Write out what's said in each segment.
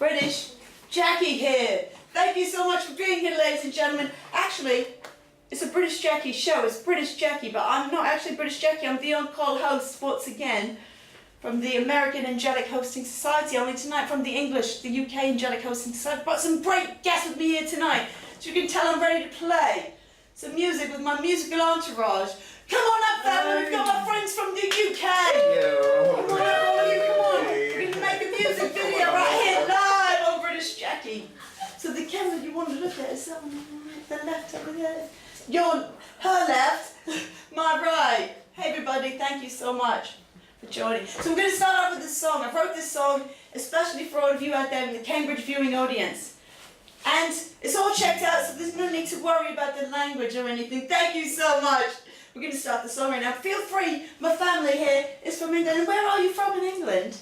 British Jackie here. Thank you so much for being here, ladies and gentlemen. Actually, it's a British Jackie show. It's British Jackie, but I'm not actually British Jackie. I'm the on-call host once again from the American Angelic Hosting Society. Only tonight from the English, the UK Angelic Hosting Society. I've got some great guests with me here tonight, so you can tell I'm ready to play some music with my musical entourage. Come on up, family. We've got my friends from the UK. Come on up, all of you. Come on. We're going to make a music video right here live on British Jackie. So the camera you want to look at is on the left over there. Her left, my right. Hey everybody, thank you so much for joining. So we're going to start off with this song. I wrote this song especially for all of you out there in the Cambridge viewing audience. And it's all checked out, so there's no need to worry about the language or anything. Thank you so much. We're going to start the song right now. Feel free, my family here is from England. And where are you from in England?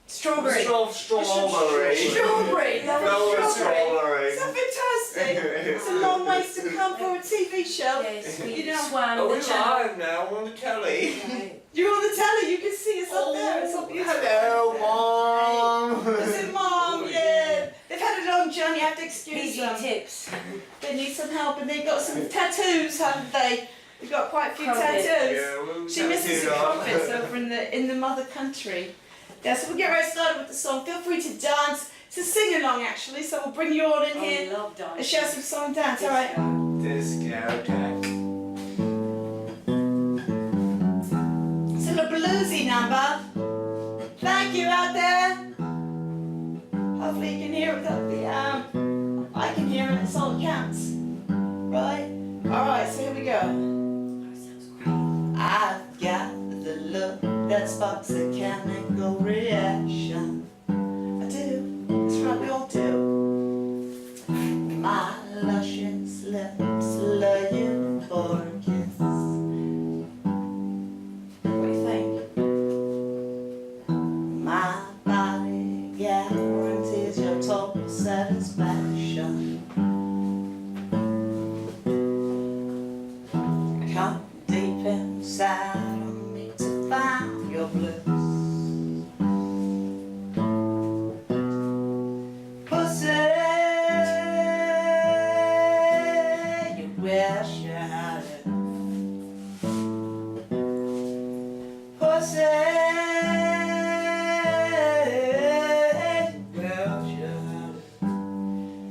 Strawberry. Strawberry. Strawberry. Strawberry. So fantastic. It's a long ways to come for a TV show. Yes, we You know, swam Oh, the we're channel. live now on the telly. Right. you're on the telly, you can see us up there. It's all beautiful. Hello, Mom. Is it Mom? Yeah. They've had a long journey, I have to excuse PG them. tips. They need some help and they've got some tattoos, haven't they? They've got quite a few Crumpets. tattoos. Yeah, well, She misses some crumpets over in the mother country. Yeah, so we'll get right started with the song. Feel free to dance. It's a sing-along actually, so we'll bring you all in I here love dancing. and share some song and dance, alright? Disco Jack. It's a little bluesy number. Thank you out there. Hopefully you can hear it without the I can hear it, it's all that counts. Right? Alright, so here we go. I've got the look that sparks a chemical reaction. I do, that's right, we all do. My luscious lips lure you for a kiss. What do you think? My body guarantees your total satisfaction. Come deep inside of me to find your bliss. Pussy, you wish you had it. Pussy, you wish you had it.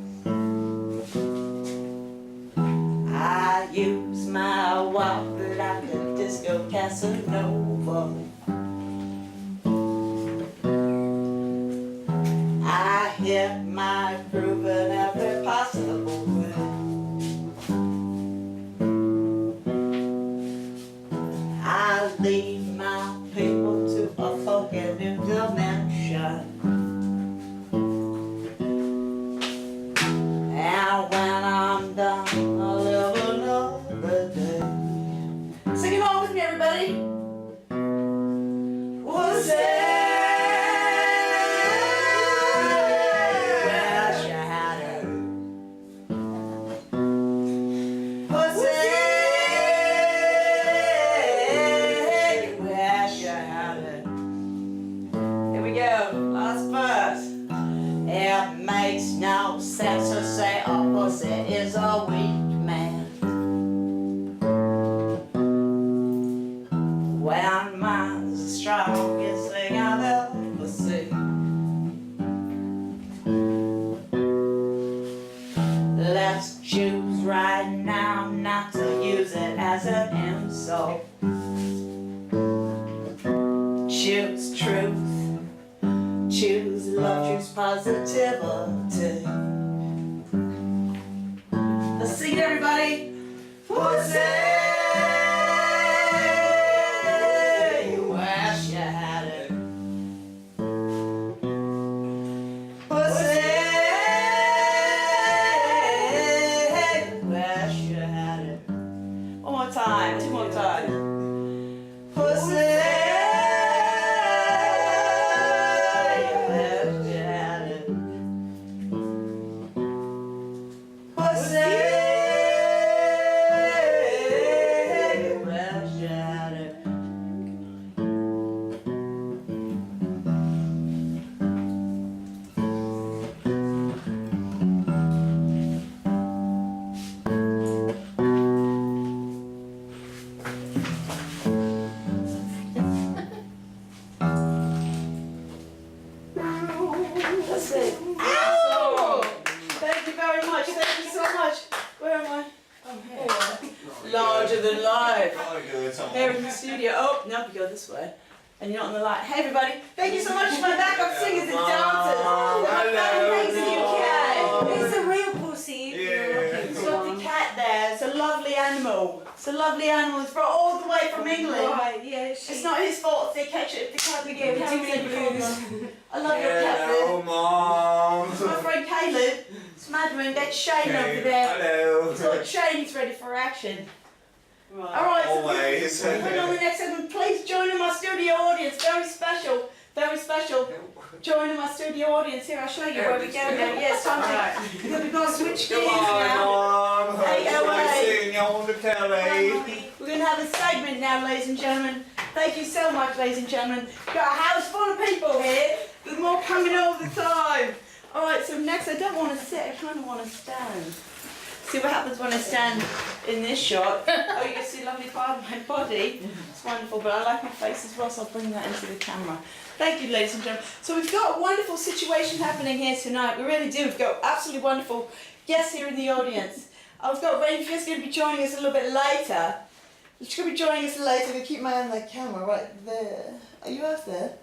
I use my walk like a disco Casanova. I hit my groove in every possible way. I lead my people to a fucking new dimension. And when I'm done, I'll live another day. Sing along with me, everybody. Was it? Wish you had it. Was it? Wish you had it. Here we go. Last verse. It makes no sense to say a pussy is a weak man when mine's the strongest thing I've ever seen. Let's choose right now not to use it as an insult. Choose truth, choose love, choose positivity. Let's sing it, everybody. Pussy, you wish you had it. Pussy, you wish you had it. One more time, two more times. Pussy. Pussy, Let's see. Ow! Thank you very much. Thank you so much. Where am I? I'm here. Larger than life. Oh, good. Here in the studio. Oh, now we go this way. And you're not on the light. Hey everybody, thank you so much for my backup singers and dancers. My favourite in the UK. It's a real pussy. It's got the cat there. It's a lovely animal. It's a lovely animal. It's brought all the way from England. Right, yeah. It's not his fault if they catch it. If the cat gave it too many blues. I love your cat Hello, there. Mom. It's my friend Caleb. It's Madeline. That's Shane over there. Hello. He's got Shane. He's ready for action. Right. Alright, Always. so we're on the next segment. Please join in my studio audience. Very special. Very special. Join in my studio audience. Here, I'll show you where we go now. Yes, something. We've got to switch gears Come on, now. Mom. Hey, Who's LA. seeing you on the telly? We're going to have a segment now, ladies and gentlemen. Thank you so much, ladies and gentlemen. We've got a house full of people here. There's more coming all the time. Alright, so next, I don't want to sit. I kind of want to stand. See what happens when I stand in this shot. Oh, you can see a lovely part of my body. It's wonderful, but I like my face as well, so I'll bring that into the camera. Thank you, ladies and gentlemen. So we've got a wonderful situation happening here tonight. We really do. We've got absolutely wonderful guests here in the audience. I've got Reign Fure going to be joining us a little bit later. She's going to be joining us later. I'm going to keep my eye on that camera right there. Are you out there?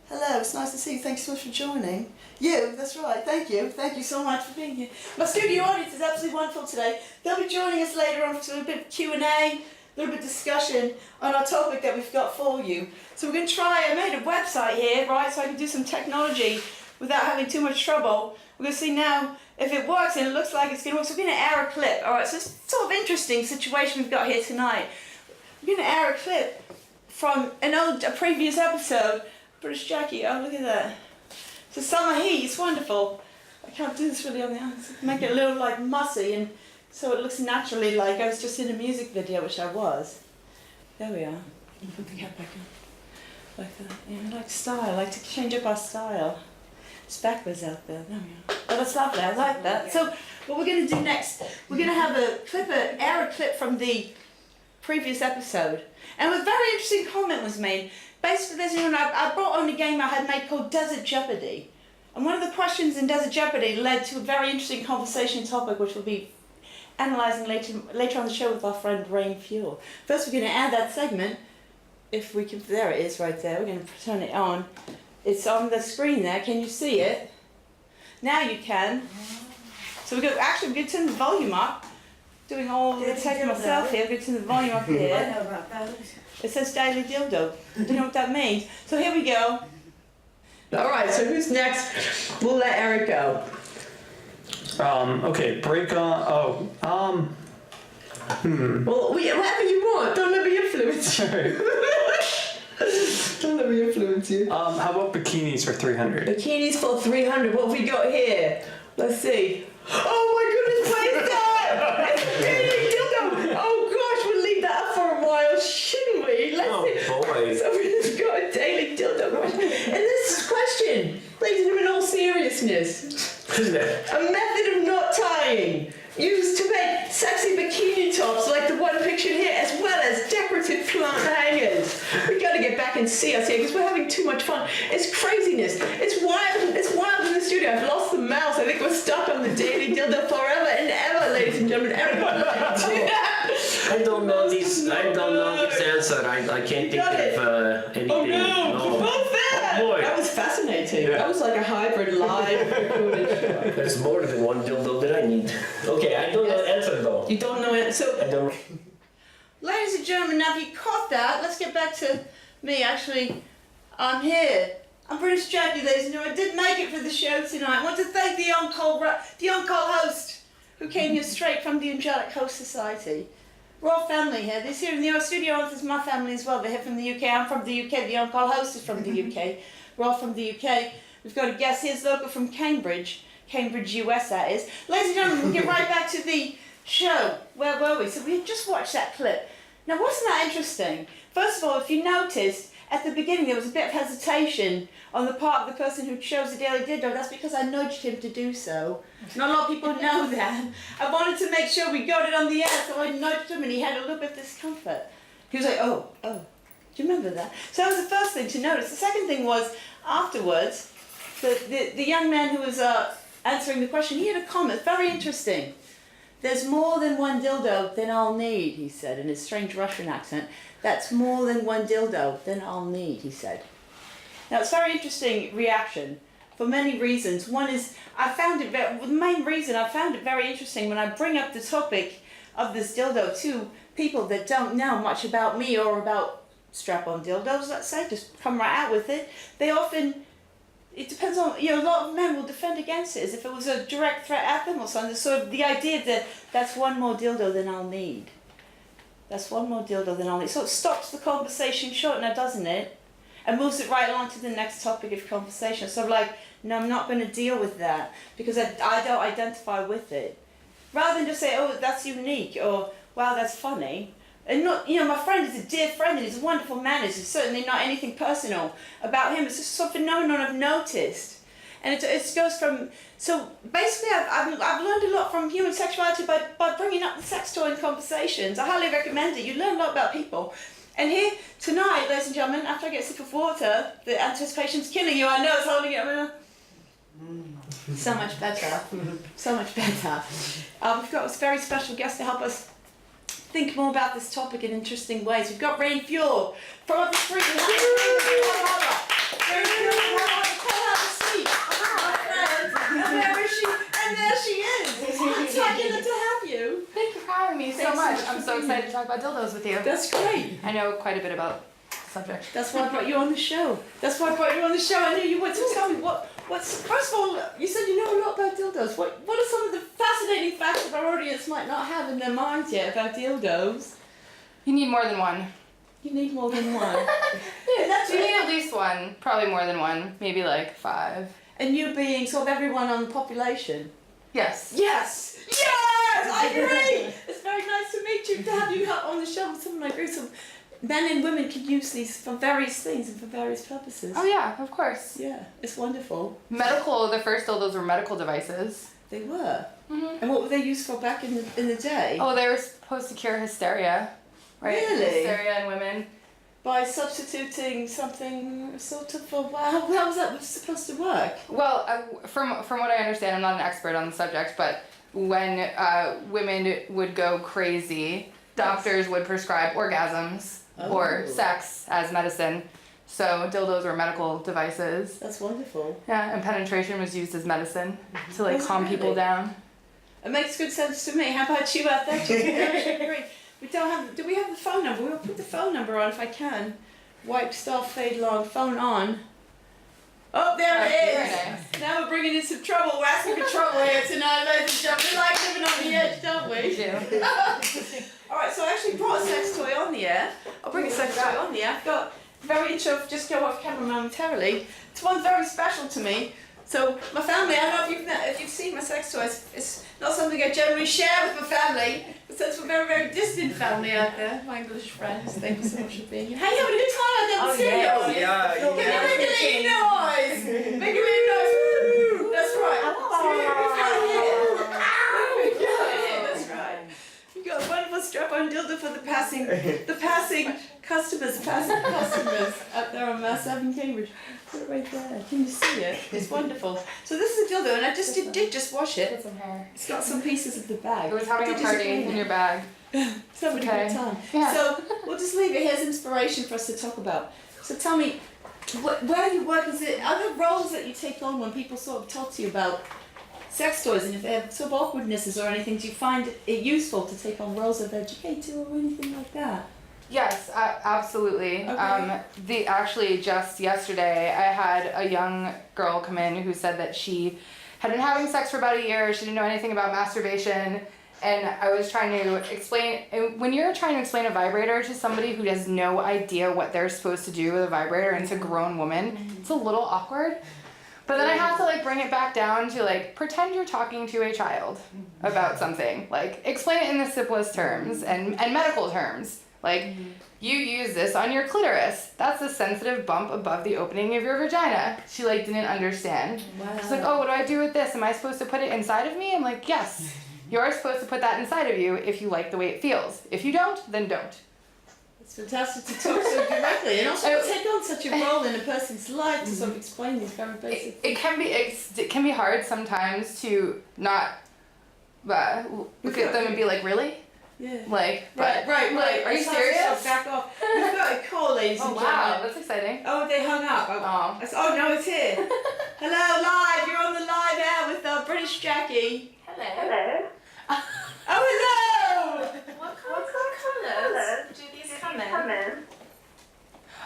Hello, it's nice to see you. Thanks so much for joining. You, that's right. Thank you. Thank you so much for being here. My studio audience is absolutely wonderful today. They'll be joining us later on for a bit of Q&A, a little bit of discussion on our topic that we've got for you. So we're going to try, I made a website here, right, so I can do some technology without having too much trouble. We're going to see now if it works, and it looks like it's going to work. So we're going to air a clip. All right, so it's sort of interesting situation we've got here tonight. We're going to air a clip from a previous episode. British Jackie, oh look at that. So summer heat, it's wonderful. I can't do this really on the answer. Make it a little like mussy and so it looks naturally like I was just in a music video, which I was. There we are. Put the cat back in. Like that. Yeah, I like style. I like to change up our style. It's backwards out there. There we are. Oh, that's lovely. I like that. So what we're going to do next, we're going to have air a clip from the previous episode. And a very interesting comment was made. Basically, I brought on a game I had made called Desert Jeopardy. And one of the questions in Desert Jeopardy led to a very interesting conversation topic which we'll be analysing later on the show with our friend Reign Fure. First we're going to add that segment, if we can, there it is right there, we're going to turn it on. It's on the screen there, can you see it? Now you can. So we're going to turn the volume up. Doing all the tech myself here, we're going to turn the volume up here. I know about those. It says Daily Dildo. Do you know what that means? So here we go. Alright, so who's next? We'll let Eric go. Okay, break on. Well, whatever you want. Don't let me influence you. Don't let me influence you. How about bikinis for 300? Bikinis for 300. What have we got here? Let's see. Oh my goodness, what is that? It's a daily dildo. Oh gosh, we'll leave that up for a while, shouldn't we? Let's see. Boy. So we've got a daily dildo question. And this question, ladies and gentlemen, in all seriousness, a method of knot tying used to make sexy bikini tops like the one pictured here, as well as decorative plant hangers. We got to get back and see us here because we're having too much fun. It's craziness. It's wild in the studio. I've lost the mouse. I think we're stuck on the daily dildo forever and ever, ladies and gentlemen. Everybody, I don't know this answer. I can't think of anything. Oh no! No. What's that? Oh boy. That was fascinating. Yeah. That was like a hybrid live recorded show. There's more than one dildo that I need. Okay, I don't know the answer though. You don't know it, so. I don't. Ladies and gentlemen, now if you caught that, let's get back to me. Actually, I'm here. I'm British Jackie, ladies and gentlemen. I did make it for the show tonight. I want to thank the on-call host who came here straight from the Angelic Host Society. We're all family here. This here in the studio is my family as well. They're here from the UK. I'm from the UK. The on-call host is from the UK. We're all from the UK. We've got a guest here, local from Cambridge, US that is. Ladies and gentlemen, we'll get right back to the show. Where were we? So we had just watched that clip. Now wasn't that interesting? First of all, if you noticed, at the beginning there was a bit of hesitation on the part of the person who chose the Daily Dildo. That's because I nudged him to do so. Not a lot of people know that. I wanted to make sure we got it on the air, so I nudged him and he had a little bit of discomfort. He was like, oh. Do you remember that? So that was the first thing to notice. The second thing was, afterwards, the young man who was answering the question, he had a comment, very interesting. There's more than one dildo than I'll need, he said, in his strange Russian accent. That's more than one dildo than I'll need, he said. Now, it's a very interesting reaction for many reasons. One is, the main reason I found it very interesting when I bring up the topic of this dildo to people that don't know much about me or about strap-on dildos, let's say, just come right out with it. They often, it depends on, a lot of men will defend against it as if it was a direct threat at them or something. So the idea that that's one more dildo than I'll need. That's one more dildo than I'll need. So it stops the conversation short now, doesn't it? And moves it right along to the next topic of conversation. So like, no, I'm not going to deal with that because I don't identify with it. Rather than just say, oh, that's unique or, wow, that's funny. And not, my friend is a dear friend and he's a wonderful man. It's certainly not anything personal about him. It's just some phenomenon I've noticed. And it goes from, so basically I've learned a lot from human sexuality by bringing up the sex toy in conversations. I highly recommend it. You learn a lot about people. And here, tonight, ladies and gentlemen, after I get a sip of water, the anticipation's killing you. I know, it's holding it. So much better. So much better. We've got a very special guest to help us think more about this topic in interesting ways. We've got Reign Fure from up the street. Reign Fure, call her to speak. And there is she, and there she is. It's fabulous to have you. Thank you for having me so Thanks much. so much I'm so for being excited to talk about dildos with you. That's great. I know quite a bit about the subject. That's why I brought you on the show. I knew you would. So tell me, what's first of all, you said you know a lot about dildos. What are some of the fascinating facts that our audience might not have in their minds yet about dildos? You need more than one. You need more than one. And that's You it. need at least one, probably more than one, maybe like 5. And you being sort of everyone on the population. Yes. Yes! Yes! I agree! It's very nice to meet you, to have you on the show with someone like you. So men and women can use these for various things and for various purposes. Oh yeah, of course. Yeah, it's wonderful. The first dildos were medical devices. They were. Mm-hmm. And what were they used for back in the day? Oh, they were supposed to cure hysteria. Right? Really? Hysteria in women. By substituting something sort of, how was that supposed to work? Well, from what I understand, I'm not an expert on the subject, but when women would go crazy, doctors would prescribe orgasms or Oh. sex as medicine. So dildos were medical devices. That's wonderful. Yeah, and penetration was used as medicine to like Was it calm people really? down. It makes good sense to me. How about you out there? Great. We don't have. Do we have the phone number? We'll put the phone number on if I can. Wipe, start, fade, long. Phone on. Oh, there it Very is. nice. Now we're bringing in some trouble. We're asking for trouble here tonight, ladies and gentlemen. We like living on the edge, don't we? We do. All right, so I actually brought a sex toy on the air. I'll bring a sex toy on the air. I've got very intro. Just go off camera momentarily. It's one very special to me. So my family, I don't know if you've seen my sex toys. It's not something I generally share with my family. But since we're very, very distant family out there, my English friends, thank you so much for being here. Hey, you having a good time out there? Oh, Serious? yeah, Can you yeah. make a little noise? Make a little noise. Woo! That's right. There we go. That's right. You got a wonderful strap-on dildo for the passing customers up there on Mass Ave in Cambridge. Put it right there. Can you see it? It's wonderful. So this is a dildo, and I just did just wash it. Get some hair. It's got some pieces of the bag. It was having a Did party disappoint in me. your bag. So having a Okay. good time. Yeah. So we'll just leave it here as inspiration for us to talk about. So tell me, where you work, are there roles that you take on when people sort of talk to you about sex toys, and if they have sort of awkwardnesses or anything, do you find it useful to take on roles of educator or anything like that? Yes, absolutely. Okay. Actually just yesterday, I had a young girl come in who said that she had been having sex for about a year. She didn't know anything about masturbation, and I was trying to explain. When you're trying to explain a vibrator to somebody who has no idea what they're supposed to do with a vibrator, and it's a grown woman, it's a little awkward. But then I have to like bring it back down to like pretend you're talking to a child about something. Like explain it in the simplest terms and medical terms. Like, you use this on your clitoris. That's a sensitive bump above the opening of your vagina. She like didn't understand. Wow. She's like, oh, what do I do with this? Am I supposed to put it inside of me? I'm like, yes. You're supposed to put that inside of you if you like the way it feels. If you don't, then don't. It's fantastic to talk so directly and also take on such a role in a person's life to sort of explain these very basic It can be hard sometimes to not look at them and be like, really? Yeah. Like, Right. like, are you It's hard to serious? Back off. We've got a call, ladies Oh and wow, gentlemen. that's exciting. Oh, they hung up. Oh. Oh no, it's here. Hello, live. You're on the live air with British Jackie. Hello. Oh, hello. What colors do these come in?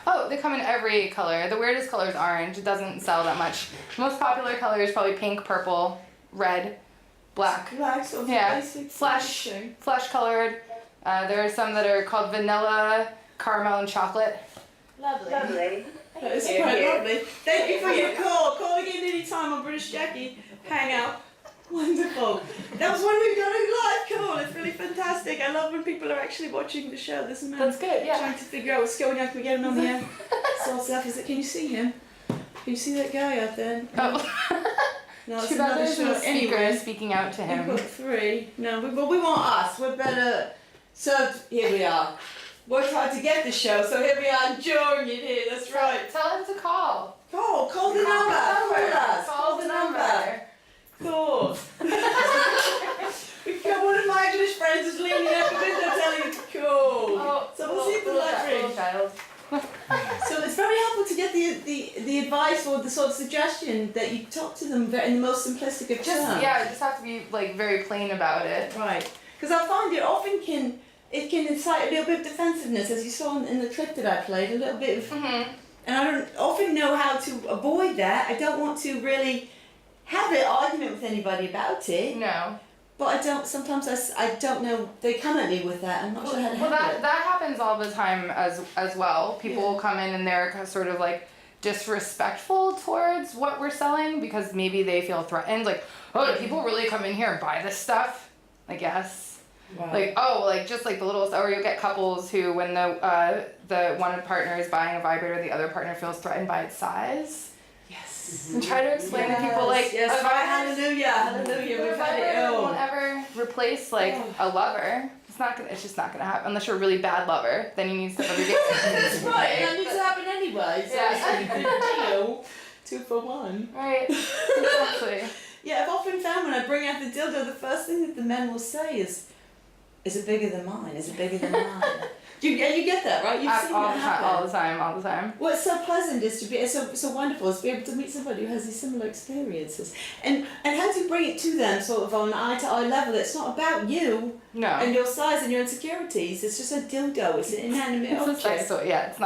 Oh, they come in every color. The weirdest color is orange. It doesn't sell that much. Most popular color is probably pink, purple, red, black. Black, sort of Yeah, basic flesh, thing. flesh colored. There are some that are called vanilla, caramel, and chocolate. Lovely. That is quite lovely. Thank you for your call. Call again anytime on British Jackie. Hang out. Wonderful. That was when we got a live call. It's really fantastic. I love when people are actually watching the show. This man That's good, yeah. trying to figure out what's going on. Can we get him on the air? Sort stuff. Is it? Can you see him? Can you see that guy out there? Oh. No, it's Too bad another there's show. no speaker Anyway, speaking out to we've him. got 3. No, we want us. We're better. So here we are. Worked hard to get the show, so here we are enjoying it here. That's right. Tell him to call. Call the number. Call us. Call the number. Cool. We've got one of my English friends is leaning out the window telling you to call. Oh, So we'll see if the light rings. child. So it's very helpful to get the advice or the sort of suggestion that you talk to them in the most simplistic of terms. Just have to be like very plain about it. Right. Because I find it often can incite a little bit of defensiveness, as you saw in the clip that I played, a little bit of, Mm-hmm. and I don't often know how to avoid that. I don't want to really have an argument with anybody about it, No. but sometimes I don't know, they come at me with that, I'm not sure how to Well, handle it. that happens all the time as well. People will come in and they're sort of like disrespectful towards what we're selling because maybe they feel threatened. Like, oh, do people really come in here and buy this stuff? Like, yes. Wow. Like, oh, like just like the little, or you'll get couples who, when the one partner is buying a vibrator, the other partner feels threatened by its size. Yes. And try to explain to people like, yes, a right, vibrator- hallelujah, we've had it vibrator all. won't ever replace like a lover. It's just not gonna happen unless you're a really bad lover. Then you need stuff every day. That's right, and that needs to happen anyway, so Yeah. it's like a good deal. 2 for 1. Right. Exactly. Yeah, I've often found when I bring out the dildo, the first thing that the men will say is it bigger than mine? Is it bigger than mine? You get that, right? You've seen all that the happen. time, all the time. Well, it's so pleasant is to be, it's so wonderful is to be able to meet somebody who has these similar experiences. And how to bring it to them sort of on an eye-to-eye level. It's not about you No. and your size and your insecurities. It's just a dildo. It's an inanimate It's a object. sex toy. Yeah, it's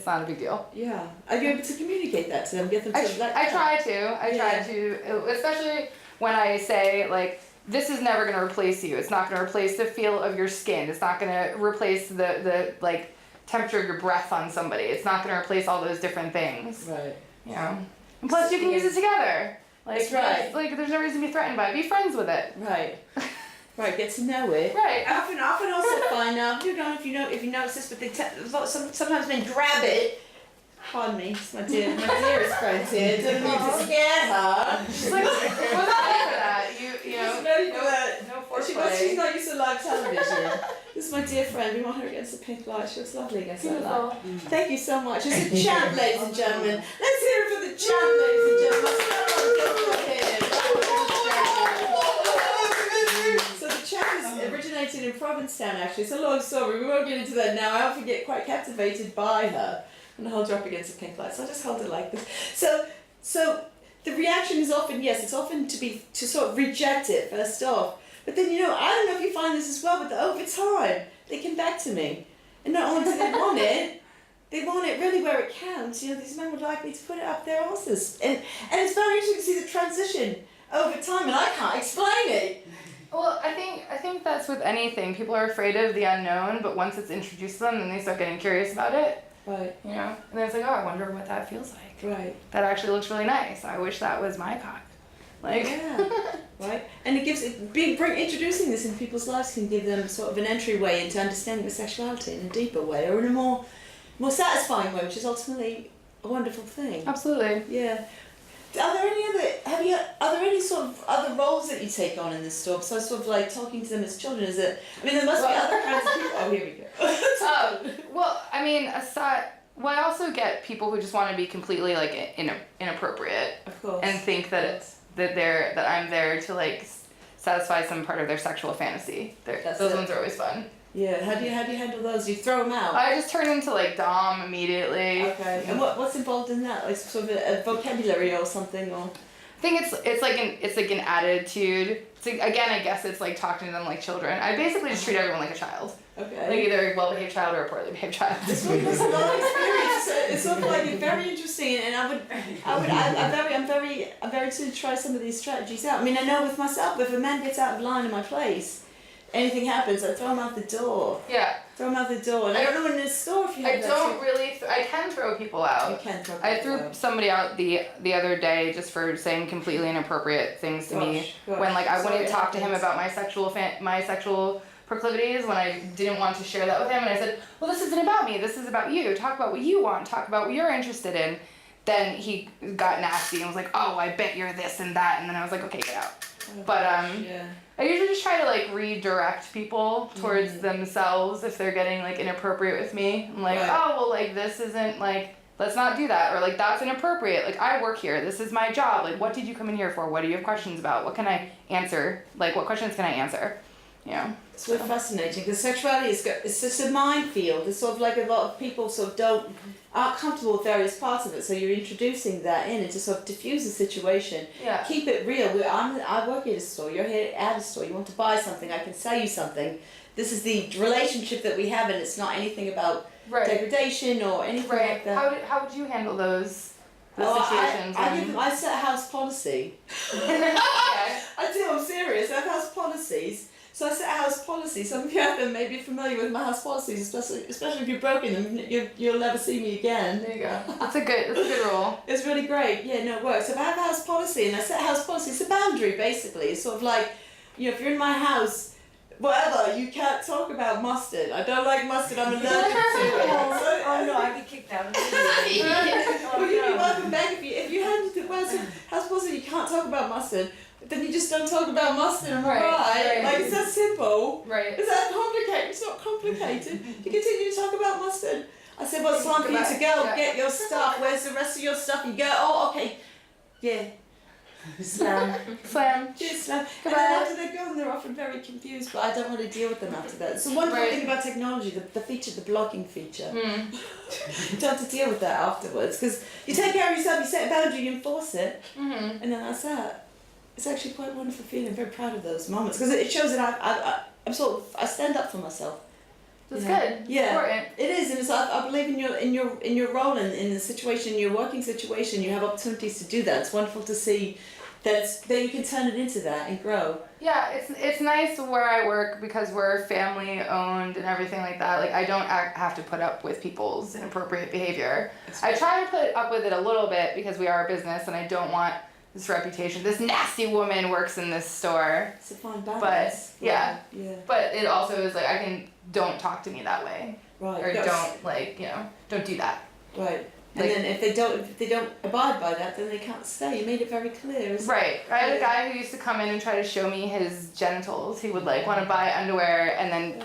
not a big deal. Yeah. Are you able to communicate that to them? Get them to let I go? try to, especially when I say like, this is never going to replace you. It's not going to replace the feel of your skin. It's not going to replace the like temperature of your breath on somebody. It's not going to replace all those different things. Right. You know. And plus, you can use it together. Like, That's right. Like, there's no reason to be threatened by it. Be friends with it. Right. Right. Get to know it. Right. I often also find if you notice this, but sometimes men grab it. Pardon me, it's my dearest friend here. Didn't mean to scare her. She's like, we're not ready for that. You know. She's ready for that. No She's foreplay. not used to live television. This is my dear friend. We want her against the pink light. She looks lovely against that light. Beautiful. Thank you so much. It's a chant, ladies and gentlemen. Let's hear it for the chant, ladies and gentlemen. So the chant originated in Provincetown, actually. It's a long story. We won't get into that now. I often get quite captivated by her. And I hold her up against the pink light. So I just hold it like this. So the reaction is often, yes, it's often to sort of reject it first off. But then, I don't know if you find this as well, but over time, they come back to me. And not only do they want it, they want it really where it counts. These men would like me to put it up their asses. And it's very interesting to see the transition over time, and I can't explain it. Well, I think that's with anything. People are afraid of the unknown, but once it's introduced to them, then they start getting curious about it. Right. And then it's like, oh, I wonder what that feels like. Right. That actually looks really nice. I wish that was my cock. Like. Yeah. Right. And it gives introducing this in people's lives can give them sort of an entryway into understanding their sexuality in a deeper way, or in a more satisfying way, which is ultimately a wonderful thing. Absolutely. Yeah. Are there any sort of other roles that you take on in this store besides sort of like talking to them as children? There must be other kinds of people. Oh, here we go. Well, I mean, aside, well, I also get people who just want to be completely like inappropriate Of course. and think that I'm there to like satisfy some part of their sexual fantasy. That's Those it. ones are always fun. Yeah. How do you handle those? You throw them out. I just turn into like Dom immediately. Okay. And what's involved in that? Like sort of a vocabulary or something, or? I think it's like an attitude. It's like, again, I guess it's like talking to them like children. I basically just treat everyone like a child. Okay. Like either a well-behaved child or a poorly behaved child. It's a lot of experience. It's sort of like very interesting, and I'm very to try some of these strategies out. I mean, I know with myself, if a man gets out of line in my place, anything happens, I throw him out the door. Yeah. Throw him out the door, and I don't know in this store if you have I that don't too. really. I can throw people out. You can throw I people threw out. somebody out the other day just for saying completely inappropriate things to me Gosh, when like I sorry, wouldn't it talk to him happens. about my sexual proclivities when I didn't want to share that with him, and I said, well, this isn't about me, this is about you, talk about what you want, talk about what you're interested in. Then he got nasty and was like, oh, I bet you're this and that, and then I was like, okay, get out. Oh, But yeah. I usually just try to like redirect people towards themselves if they're getting like inappropriate with me. I'm like, Right. oh, well, like this isn't like, let's not do that, or like that's inappropriate. Like I work here, this is my job. Like what did you come in here for? What do you have questions about? What can I answer? Like what questions can I answer? Yeah. It's really fascinating because sexuality it's just a minefield. It's sort of like a lot of people sort of aren't comfortable with various parts of it, so you're introducing that in and to sort of diffuse the situation. Yeah. Keep it real. I work at a store. You're here at a store. You want to buy something. I can sell you something. This is the relationship that we have, and it's not anything about Right. degradation or anything Right. like that. How would you handle those situations? I set house policy. Okay. I do. I'm serious. I have house policies. So I set a house policy. Some of you out there may be familiar with my house policies, especially if you've broken them. You'll never see me again. There you go. That's a good rule. It's really great. Yeah, no, it works. So if I have a house policy and I set a house policy, it's a boundary basically. It's sort of like, if you're in my house, whatever, you can't talk about mustard. I don't like mustard. I'm allergic to it. Oh no, I get kicked out of the Well, you'd be welcome back if you had to house policy. You can't talk about mustard. Then you just don't talk about mustard, am I right? Like, it's that simple. Right. Is that complicated? It's not complicated. You continue to talk about mustard. I said, well, it's time for you to go. Yeah. Get your stuff. Where's the rest of your stuff? You go, oh, okay. Yeah. Slam. Slam. Cheers, slam. And then after they go, they're often very confused, but I don't really deal with them after that. So one Right. thing about technology, the feature, the blocking feature. Mm. You don't have to deal with that afterwards, because you take care of yourself, you set a boundary, you enforce it, Mhm. and then that's that. It's actually quite a wonderful feeling. I'm very proud of those moments because it shows that I stand up for myself. That's You know? good. It's Yeah. important. It is, and it's, I believe in your role in the situation, in your working situation, you have opportunities to do that. It's wonderful to see that you can turn it into that and grow. Yeah, it's nice where I work because we're family owned and everything like that. Like I don't have to put up with people's inappropriate behavior. I try to put up with it a little bit because we are a business and I don't want this reputation. This nasty woman works in this store. It's a fine balance. yeah. Yeah. But it also is like don't talk to me that way. Right. Or Yes. don't do that. Right. And Like- then if they don't abide by that, then they can't stay. You made it very clear. Isn't Right. I had a guy who used to come in and try to show me his genitals. He would like want to buy underwear and then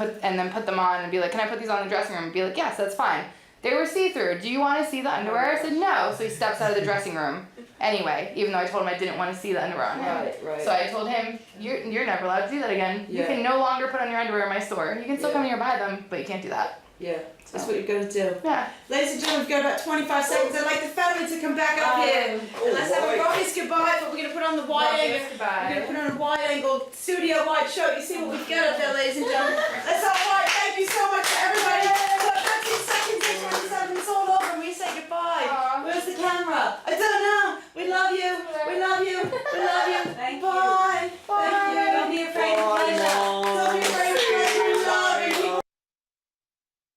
put them on and be like, "Can I put these on in the dressing room?" And be like, "Yes, that's fine." They were see-through. Do you want to see the underwear? I said no. So he steps out of the dressing room. Anyway, even though I told him I didn't want to see the underwear on him. Right. Right. So I told him, you're never allowed to do that again. You Yeah. can no longer put on your underwear in my store. You can still Yeah. come here and buy them, but you can't do that. Yeah. That's what you're going to do. Yeah. Ladies and gentlemen, we've got about 25 seconds. I'd like the family to come back up here. And let's have a rockies goodbye, but we're going to put on the wide angle. We're going to put on a wide angle studio wide shot. You see what we've got up there, ladies and gentlemen. That's all right. Thank you so much to everybody. We've got 13 seconds, 27, it's all over, and we say goodbye. Aw. Where's the camera? I don't